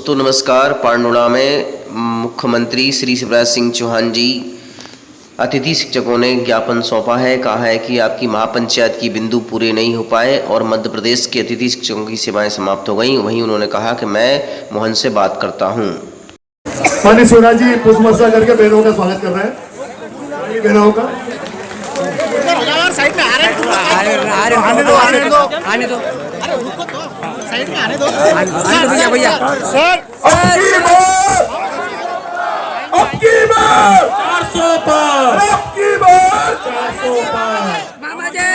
दोस्तों नमस्कार। पांडुड़ा में मुख्यमंत्री श्री शिवराज सिंह चौहान जी अतिथि शिक्षकों ने ज्ञापन सौंपा है। कहा है कि आपकी महापंचायत की बिंदु पूरे नहीं हो पाए और मध्य प्रदेश के अतिथि शिक्षकों की सेवाएं समाप्त हो गईं। वहीं उन्होंने कहा कि मैं मोहन से बात करता हूं। माननीय शिवराज जी पुष्पवर्षा करके बहनों का स्वागत कर रहे हैं। बहनों का साइड में आने दो साइड में आने दो भैया सर। अब की बार 400 पर, अब की बार 400 पर मामा जी।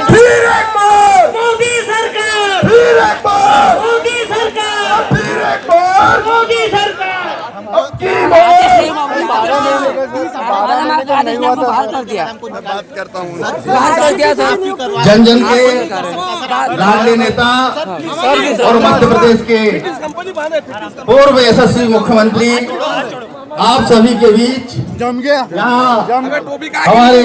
फिर एक बार मोदी सरकार, फिर एक बार मोदी सरकार, फिर एक बार मोदी सरकार। अब की बार जन जन के लाडले नेता और मध्य प्रदेश के पूर्व यशस्वी मुख्यमंत्री आप सभी के बीच यहाँ हमारे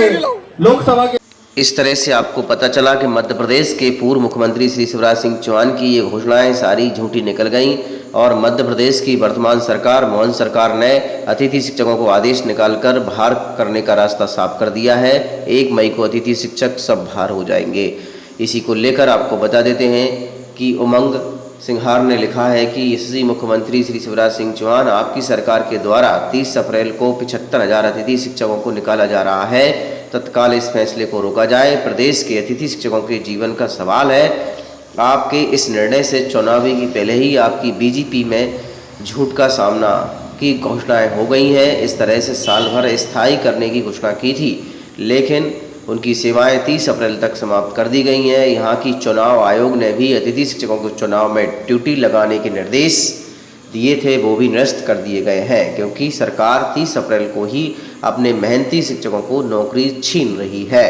लोकसभा के इस तरह से आपको पता चला कि मध्य प्रदेश के पूर्व मुख्यमंत्री श्री शिवराज सिंह चौहान की ये घोषणाएं सारी झूठी निकल गईं और मध्य प्रदेश की वर्तमान सरकार मोहन सरकार ने अतिथि शिक्षकों को आदेश निकालकर बाहर करने का रास्ता साफ कर दिया है। 1 मई को अतिथि शिक्षक सब बाहर हो जाएंगे। इसी को लेकर आपको बता देते हैं कि उमंग सिंहार ने लिखा है कि यशस्वी मुख्यमंत्री श्री शिवराज सिंह चौहान आपकी सरकार के द्वारा 30 अप्रैल को 75,000 अतिथि शिक्षकों को निकाला जा रहा है। तत्काल इस फैसले को रोका जाए। प्रदेश के अतिथि शिक्षकों के जीवन का सवाल है। आपके इस निर्णय से चुनावी की पहले ही आपकी बीजेपी में झूठ का सामना की घोषणाएं हो गई हैं। इस तरह से साल भर स्थायी करने की घोषणा की थी, लेकिन उनकी सेवाएं 30 अप्रैल तक समाप्त कर दी गई हैं। यहाँ की चुनाव आयोग ने भी अतिथि शिक्षकों को चुनाव में ड्यूटी लगाने के निर्देश दिए थे, वो भी निरस्त कर दिए गए हैं, क्योंकि सरकार 30 अप्रैल को ही अपने मेहनती शिक्षकों को नौकरी छीन रही है।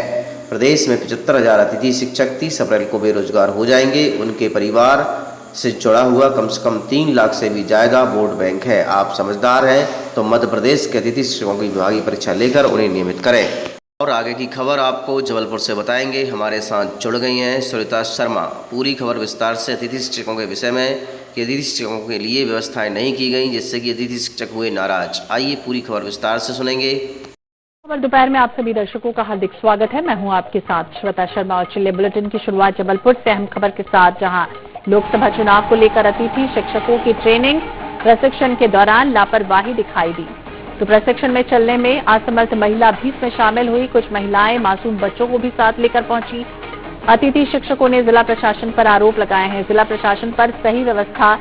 प्रदेश में 75,000 अतिथि शिक्षक 30 अप्रैल को बेरोजगार हो जाएंगे। उनके परिवार से जुड़ा हुआ कम से कम 3 लाख से भी ज़्यादा वोट बैंक है। आप समझदार हैं तो मध्य प्रदेश के अतिथि शिक्षकों की विभागीय परीक्षा लेकर उन्हें नियमित करें। और आगे की खबर आपको जबलपुर से बताएंगे। हमारे साथ जुड़ गई हैं सुनीता शर्मा। पूरी खबर विस्तार से अतिथि शिक्षकों के विषय में कि अतिथि शिक्षकों के लिए व्यवस्थाएं नहीं की गई, जिससे कि अतिथि शिक्षक हुए नाराज। आइए पूरी खबर विस्तार से सुनेंगे। दोपहर में आप सभी दर्शकों का हार्दिक स्वागत है। मैं हूं आपके साथ श्वेता शर्मा और चलिए बुलेटिन की शुरुआत जबलपुर से अहम खबर के साथ, जहां लोकसभा चुनाव को लेकर अतिथि शिक्षकों की ट्रेनिंग प्रशिक्षण के दौरान लापरवाही दिखाई दी। तो प्रशिक्षण में चलने में असमर्थ महिला भी इसमें शामिल हुई। कुछ महिलाएं मासूम बच्चों को भी साथ लेकर पहुंची। अतिथि शिक्षकों ने जिला प्रशासन पर आरोप लगाए हैं। जिला प्रशासन पर सही व्यवस्था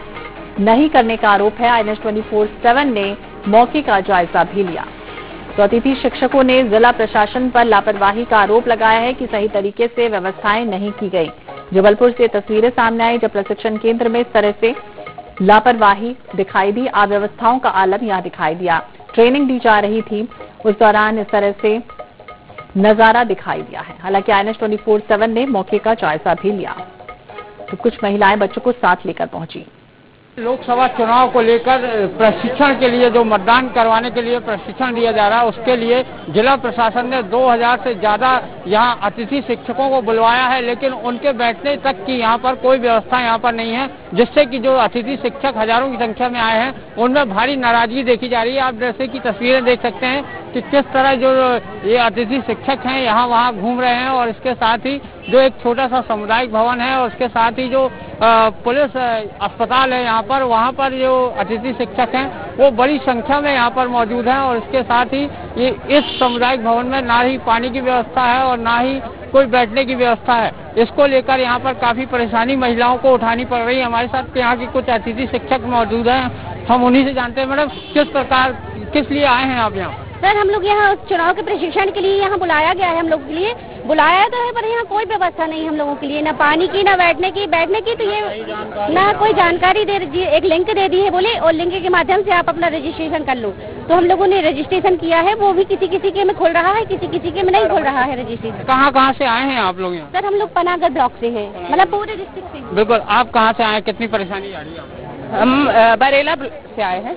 नहीं करने का आरोप है। INS 24/7 ने मौके का जायजा भी लिया। तो अतिथि शिक्षकों ने जिला प्रशासन पर लापरवाही का आरोप लगाया है कि सही तरीके से व्यवस्थाएं नहीं की गई। जबलपुर से तस्वीरें सामने आई जब प्रशिक्षण केंद्र में इस तरह से लापरवाही दिखाई दी। अव्यवस्थाओं का आलम यहां दिखाई दिया। ट्रेनिंग दी जा रही थी, उस दौरान इस तरह से नजारा दिखाई दिया है। हालांकि INS 24/7 ने मौके का जायजा भी लिया। तो कुछ महिलाएं बच्चों को साथ लेकर पहुंची। लोकसभा चुनाव को लेकर प्रशिक्षण के लिए जो मतदान करवाने के लिए प्रशिक्षण दिया जा रहा है, उसके लिए जिला प्रशासन ने 2000 से ज्यादा यहाँ अतिथि शिक्षकों को बुलवाया है, लेकिन उनके बैठने तक की यहाँ पर कोई व्यवस्था यहाँ पर नहीं है, जिससे कि जो अतिथि शिक्षक हजारों की संख्या में आए हैं उनमें भारी नाराजगी देखी जा रही है। आप जैसे की तस्वीरें देख सकते हैं कि किस तरह जो ये अतिथि शिक्षक हैं यहाँ वहाँ घूम रहे हैं, और इसके साथ ही जो एक छोटा सा सामुदायिक भवन है और उसके साथ ही जो पुलिस अस्पताल है यहाँ पर, वहाँ पर जो अतिथि शिक्षक हैं वो बड़ी संख्या में यहाँ पर मौजूद हैं। और इसके साथ ही ये इस सामुदायिक भवन में ना ही पानी की व्यवस्था है और ना ही कोई बैठने की व्यवस्था है। इसको लेकर यहाँ पर काफी परेशानी महिलाओं को उठानी पड़ रही है। हमारे साथ यहाँ की कुछ अतिथि शिक्षक मौजूद हैं, हम उन्हीं से जानते हैं। मैडम, किस लिए आए हैं आप यहाँ? सर, हम लोग यहाँ चुनाव के प्रशिक्षण के लिए यहाँ बुलाया गया है। हम लोग के लिए बुलाया तो है, पर यहाँ कोई व्यवस्था नहीं हम लोगों के लिए, ना पानी की ना बैठने की तो ये ना कोई जानकारी दे रही। एक लिंक दे दी है बोले, और लिंक के माध्यम से आप अपना रजिस्ट्रेशन कर लो। तो हम लोगों ने रजिस्ट्रेशन किया है, वो भी किसी किसी के में खुल रहा है, किसी के में नहीं खुल रहा है रजिस्ट्रेशन। कहाँ से आए हैं आप लोग यहाँ? सर, हम लोग पनागर ब्लॉक से है, मतलब पूरे डिस्ट्रिक्ट से। बिल्कुल। आप कहाँ से आए, कितनी परेशानी आ रही है? हम बरेला से आए हैं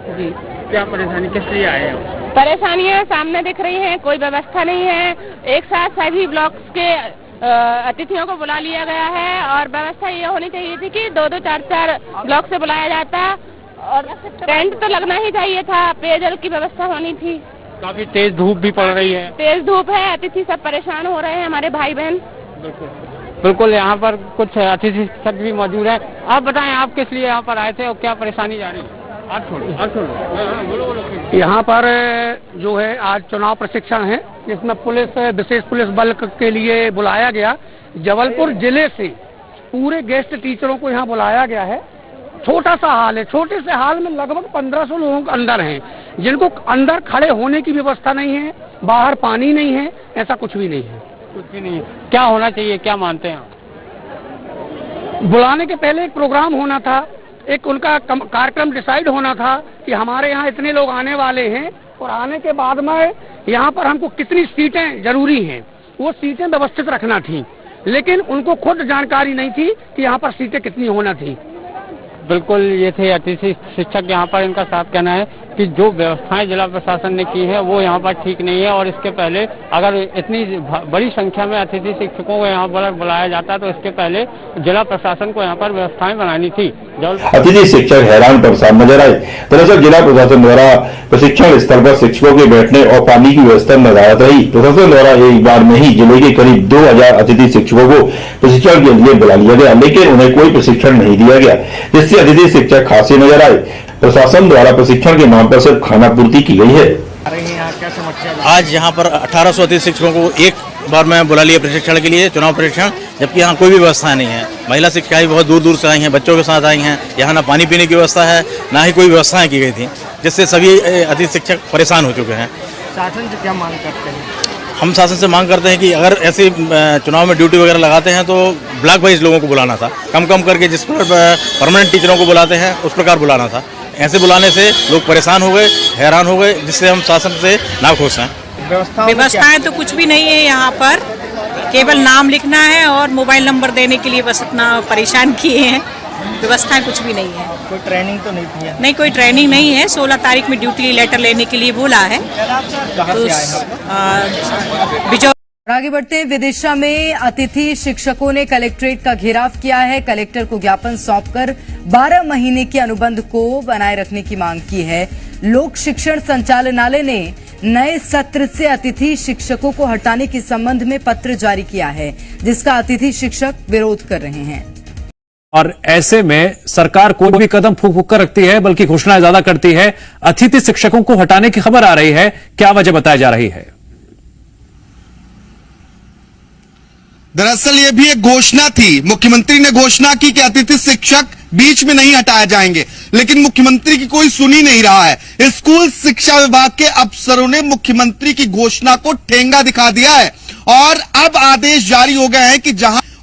जी। क्या परेशानी, किस लिए आए हैं? परेशानियां सामने दिख रही हैं, कोई व्यवस्था नहीं है। एक साथ सभी ब्लॉक्स के अतिथियों को बुला लिया गया है और व्यवस्था ये होनी चाहिए थी कि 2-2, 4-4 ब्लॉक से बुलाया जाता और टेंट तो लगना ही चाहिए था, पेयजल की व्यवस्था होनी थी। काफी तेज धूप भी पड़ रही है। तेज धूप है, अतिथि सब परेशान हो रहे हैं, हमारे भाई बहन। बिल्कुल, यहाँ पर कुछ अतिथि शिक्षक भी मौजूद है। आप बताएं, आप किस लिए यहाँ पर आए थे और क्या परेशानी जा रही है? यहाँ पर जो है आज चुनाव प्रशिक्षण है, जिसमें विशेष पुलिस बल के लिए बुलाया गया। जबलपुर जिले से पूरे गेस्ट टीचरों को यहाँ बुलाया गया है। छोटा सा हाल है, छोटे से हाल में लगभग 1500 लोगों के अंदर हैं, जिनको अंदर खड़े होने की व्यवस्था नहीं है, बाहर पानी नहीं है, ऐसा कुछ भी नहीं है। कुछ भी नहीं है। क्या होना चाहिए, क्या मानते हैं आप? बुलाने के पहले एक प्रोग्राम होना था, एक उनका कार्यक्रम डिसाइड होना था कि हमारे यहाँ इतने लोग आने वाले हैं और आने के बाद में यहाँ पर हमको कितनी सीटें जरूरी हैं, वो सीटें व्यवस्थित रखना थी, लेकिन उनको खुद जानकारी नहीं थी कि यहाँ पर सीटें कितनी होना थी। बिल्कुल, ये थे अतिथि शिक्षक। यहाँ पर इनका साफ कहना है कि जो व्यवस्थाएं जिला प्रशासन ने की है वो यहाँ पर ठीक नहीं है और इसके पहले अगर इतनी बड़ी संख्या में अतिथि शिक्षकों को यहाँ पर बुलाया जाता तो इसके पहले जिला प्रशासन को यहाँ पर व्यवस्थाएं बनानी थी। अतिथि शिक्षक हैरान परेशान नजर आए। दरअसल जिला प्रशासन द्वारा प्रशिक्षण स्थल पर शिक्षकों के बैठने और पानी की व्यवस्था नदारद रही। प्रशासन द्वारा एक बार में ही जिले के करीब 2000 अतिथि शिक्षकों को प्रशिक्षण के लिए बुला लिया गया, लेकिन उन्हें कोई प्रशिक्षण नहीं दिया गया, जिससे अतिथि शिक्षक खासे नजर आए। प्रशासन द्वारा प्रशिक्षण के नाम पर सिर्फ खाना पूर्ति की गई है। आज यहाँ पर 1800 अतिथि शिक्षकों को एक बार में बुला लिया प्रशिक्षण के लिए, चुनाव प्रशिक्षण, जबकि यहाँ कोई भी व्यवस्था नहीं है। महिला शिक्षिकाएं बहुत दूर दूर से आई हैं, बच्चों के साथ आई हैं। यहाँ ना पानी पीने की व्यवस्था है, ना ही कोई व्यवस्थाएं की गई थी, जिससे सभी अतिथि शिक्षक परेशान हो चुके हैं। शासन से क्या मांग करते हैं? हम शासन से मांग करते हैं कि अगर ऐसे चुनाव में ड्यूटी वगैरह लगाते हैं तो ब्लॉक वाइज लोगों को बुलाना था, कम कम करके जिस पर परमानेंट टीचरों को बुलाते हैं उस प्रकार बुलाना था। ऐसे बुलाने से लोग परेशान हो गए, हैरान हो गए, जिससे हम शासन से नाखुश हैं। व्यवस्थाएं तो कुछ भी नहीं है यहाँ पर, केवल नाम लिखना है और मोबाइल नंबर देने के लिए बस इतना परेशान किए हैं। व्यवस्थाएं कुछ भी नहीं है। कोई ट्रेनिंग तो नहीं थी? नहीं, कोई ट्रेनिंग नहीं है। 16 तारीख में ड्यूटी लेटर लेने के लिए बोला है। आगे बढ़ते हैं। विदिशा में अतिथि शिक्षकों ने कलेक्ट्रेट का घेराव किया है। कलेक्टर को ज्ञापन सौंपकर 12 महीने के अनुबंध को बनाए रखने की मांग की है। लोक शिक्षण संचालनालय ने नए सत्र से अतिथि शिक्षकों को हटाने के संबंध में पत्र जारी किया है, जिसका अतिथि शिक्षक विरोध कर रहे हैं। और ऐसे में सरकार कोई भी कदम फूंक फूंक कर रखती है, बल्कि घोषणाएं ज्यादा करती है। अतिथि शिक्षकों को हटाने की खबर आ रही है, क्या वजह बताई जा रही है? दरअसल ये भी एक घोषणा थी। मुख्यमंत्री ने घोषणा की कि अतिथि शिक्षक बीच में नहीं हटाए जाएंगे, लेकिन मुख्यमंत्री की कोई सुन ही नहीं रहा है। स्कूल शिक्षा विभाग के अफसरों ने मुख्यमंत्री की घोषणा को ठेंगा दिखा दिया है और अब आदेश जारी हो गए हैं कि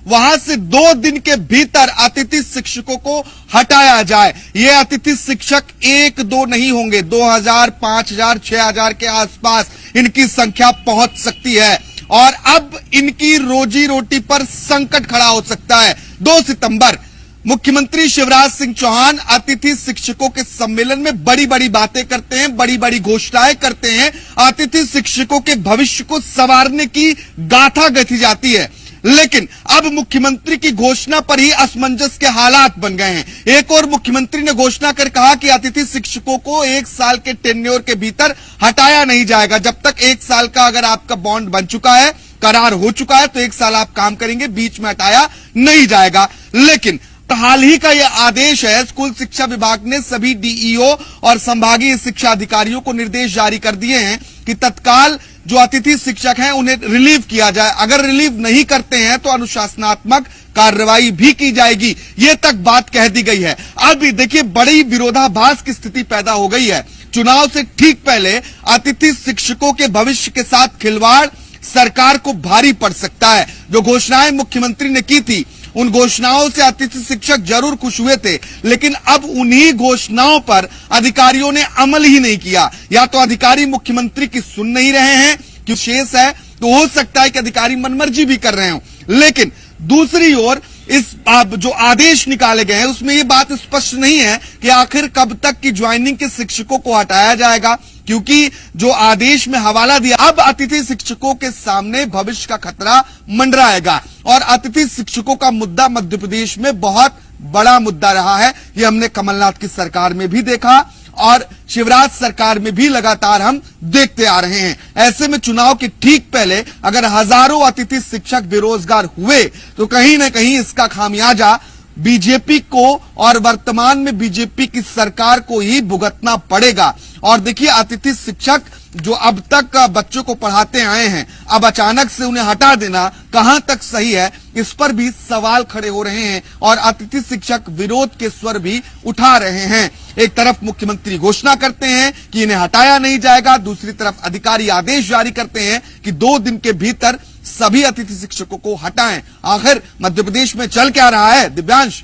वहां से 2 दिन के भीतर अतिथि शिक्षकों को हटाया जाए। ये अतिथि शिक्षक 1-2 नहीं होंगे, 2000, 5000, 6000 के आसपास इनकी संख्या पहुंच सकती है और अब इनकी रोजी रोटी पर संकट खड़ा हो सकता है। 2 सितंबर मुख्यमंत्री शिवराज सिंह चौहान अतिथि शिक्षकों के सम्मेलन में बड़ी बड़ी बातें करते हैं, बड़ी बड़ी घोषणाएं करते हैं। अतिथि शिक्षकों के भविष्य को संवारने की गाथा गथी जाती है, लेकिन अब मुख्यमंत्री की घोषणा पर ही असमंजस के हालात बन गए हैं। एक और मुख्यमंत्री ने घोषणा कर कहा कि अतिथि शिक्षकों को 1 साल के टेन्योर के भीतर हटाया नहीं जाएगा। जब तक 1 साल का अगर आपका बॉन्ड बन चुका है, करार हो चुका है, तो 1 साल आप काम करेंगे, बीच में हटाया नहीं जाएगा। लेकिन हाल ही का यह आदेश है, स्कूल शिक्षा विभाग ने सभी डीईओ और संभागीय शिक्षा अधिकारियों को निर्देश जारी कर दिए हैं कि तत्काल जो अतिथि शिक्षक हैं उन्हें रिलीव किया जाए। अगर रिलीव नहीं करते हैं तो अनुशासनात्मक कार्रवाई भी की जाएगी, ये तक बात कह दी गई है। अब देखिए, बड़ी विरोधाभास की स्थिति पैदा हो गई है। चुनाव से ठीक पहले अतिथि शिक्षकों के भविष्य के साथ खिलवाड़ सरकार को भारी पड़ सकता है। जो घोषणाएं मुख्यमंत्री ने की थी, उन घोषणाओं से अतिथि शिक्षक जरूर खुश हुए थे, लेकिन अब उन्हीं घोषणाओं पर अधिकारियों ने अमल ही नहीं किया। या तो अधिकारी मुख्यमंत्री की सुन नहीं रहे हैं, क्यों शेष है तो हो सकता है कि अधिकारी मनमर्जी भी कर रहे हो। लेकिन दूसरी ओर इस जो आदेश निकाले गए हैं उसमें ये बात स्पष्ट नहीं है कि आखिर कब तक की ज्वाइनिंग के शिक्षकों को हटाया जाएगा, क्योंकि जो आदेश में हवाला दिया, अब अतिथि शिक्षकों के सामने भविष्य का खतरा मंडराएगा। और अतिथि शिक्षकों का मुद्दा मध्य प्रदेश में बहुत बड़ा मुद्दा रहा है। ये हमने कमलनाथ की सरकार में भी देखा और शिवराज सरकार में भी लगातार हम देखते आ रहे हैं। ऐसे में चुनाव के ठीक पहले अगर हजारों अतिथि शिक्षक बेरोजगार हुए तो कहीं ना कहीं इसका खामियाजा बीजेपी को और वर्तमान में बीजेपी की सरकार को ही भुगतना पड़ेगा। और देखिए, अतिथि शिक्षक जो अब तक बच्चों को पढ़ाते आए हैं, अब अचानक से उन्हें हटा देना कहां तक सही है, इस पर भी सवाल खड़े हो रहे हैं और अतिथि शिक्षक विरोध के स्वर भी उठा रहे हैं। एक तरफ मुख्यमंत्री घोषणा करते हैं कि इन्हें हटाया नहीं जाएगा, दूसरी तरफ अधिकारी आदेश जारी करते हैं कि 2 दिन के भीतर सभी अतिथि शिक्षकों को हटाएं। आखिर मध्य प्रदेश में चल क्या रहा है, दिव्यांश?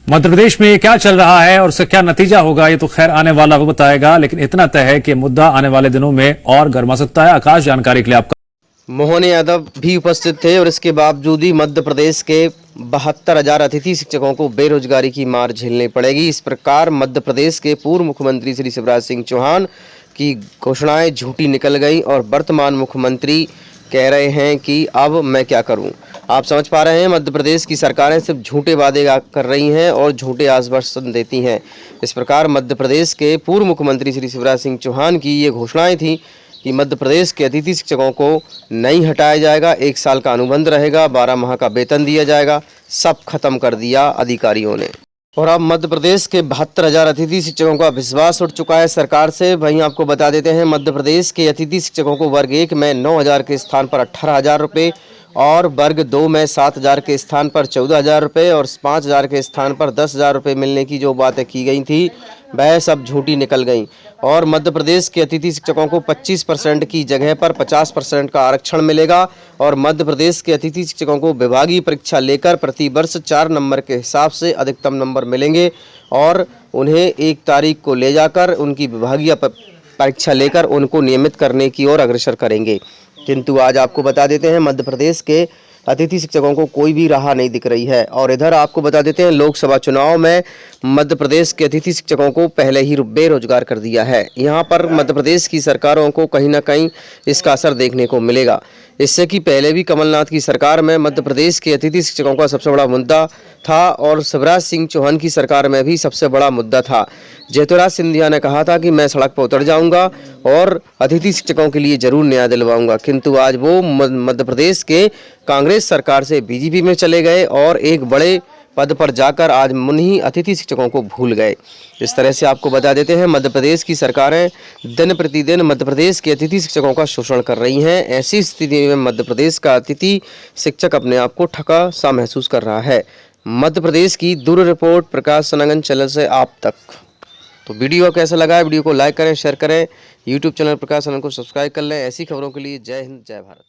मध्य प्रदेश में क्या चल रहा है और उसका क्या नतीजा होगा, ये तो खैर आने वाला वो बताएगा, लेकिन इतना तय है कि मुद्दा आने वाले दिनों में और गर्मा सकता है। आकाश, जानकारी के लिए आपका। मोहन यादव भी उपस्थित थे और इसके बावजूद ही मध्य प्रदेश के 72,000 अतिथि शिक्षकों को बेरोजगारी की मार झेलनी पड़ेगी। इस प्रकार मध्य प्रदेश के पूर्व मुख्यमंत्री श्री शिवराज सिंह चौहान की घोषणाएं झूठी निकल गई और वर्तमान मुख्यमंत्री कह रहे हैं कि अब मैं क्या करूं। आप समझ पा रहे हैं, मध्य प्रदेश की सरकारें सिर्फ झूठे वादे कर रही हैं और झूठे आश्वासन देती हैं। इस प्रकार मध्य प्रदेश के पूर्व मुख्यमंत्री श्री शिवराज सिंह चौहान की ये घोषणाएं थी कि मध्य प्रदेश के अतिथि शिक्षकों को नहीं हटाया जाएगा, 1 साल का अनुबंध रहेगा, 12 माह का वेतन दिया जाएगा। सब खत्म कर दिया अधिकारियों ने। और अब मध्य प्रदेश के 72,000 अतिथि शिक्षकों का विश्वास उठ चुका है सरकार से। वहीं आपको बता देते हैं, मध्य प्रदेश के अतिथि शिक्षकों को वर्ग 1 में 9,000 के स्थान पर 18,000 रुपये और वर्ग 2 में 7,000 के स्थान पर 14,000 रुपये और 5,000 के स्थान पर 10,000 रुपये मिलने की जो बातें की गई थी वह सब झूठी निकल गई। और मध्य प्रदेश के अतिथि शिक्षकों को 25% की जगह पर 50% का आरक्षण मिलेगा और मध्य प्रदेश के अतिथि शिक्षकों को विभागीय परीक्षा लेकर प्रति वर्ष 4 नंबर के हिसाब से अधिकतम नंबर मिलेंगे और उन्हें 1 तारीख को ले जाकर उनकी विभागीय परीक्षा लेकर उनको नियमित करने की ओर अग्रसर करेंगे। किंतु आज आपको बता देते हैं, मध्य प्रदेश के अतिथि शिक्षकों को कोई भी राह नहीं दिख रही है। और इधर आपको बता देते हैं, लोकसभा चुनाव में मध्य प्रदेश के अतिथि शिक्षकों को पहले ही बेरोजगार कर दिया है। यहाँ पर मध्य प्रदेश की सरकारों को कहीं ना कहीं इसका असर देखने को मिलेगा। इससे कि पहले भी कमलनाथ की सरकार में मध्य प्रदेश के अतिथि शिक्षकों का सबसे बड़ा मुद्दा था और शिवराज सिंह चौहान की सरकार में भी सबसे बड़ा मुद्दा था। ज्योतिराज सिंधिया ने कहा था कि मैं सड़क पर उतर जाऊंगा और अतिथि शिक्षकों के लिए जरूर न्याय दिलवाऊंगा, किंतु आज वो मध्य प्रदेश के कांग्रेस सरकार से बीजेपी में चले गए और एक बड़े पद पर जाकर आज उन्हीं अतिथि शिक्षकों को भूल गए। इस तरह से आपको बता देते हैं, मध्य प्रदेश की सरकारें दिन प्रतिदिन मध्य प्रदेश के अतिथि शिक्षकों का शोषण कर रही हैं। ऐसी स्थिति में मध्य प्रदेश का अतिथि शिक्षक अपने आप को ठगा सा महसूस कर रहा है। मध्य प्रदेश की दूर रिपोर्ट प्रकाश सनागन चैनल से आप तक। तो वीडियो कैसा लगा है, वीडियो को लाइक करें, शेयर करें, यूट्यूब चैनल प्रकाश सनागन को सब्सक्राइब कर लें। ऐसी खबरों के लिए जय हिंद, जय भारत।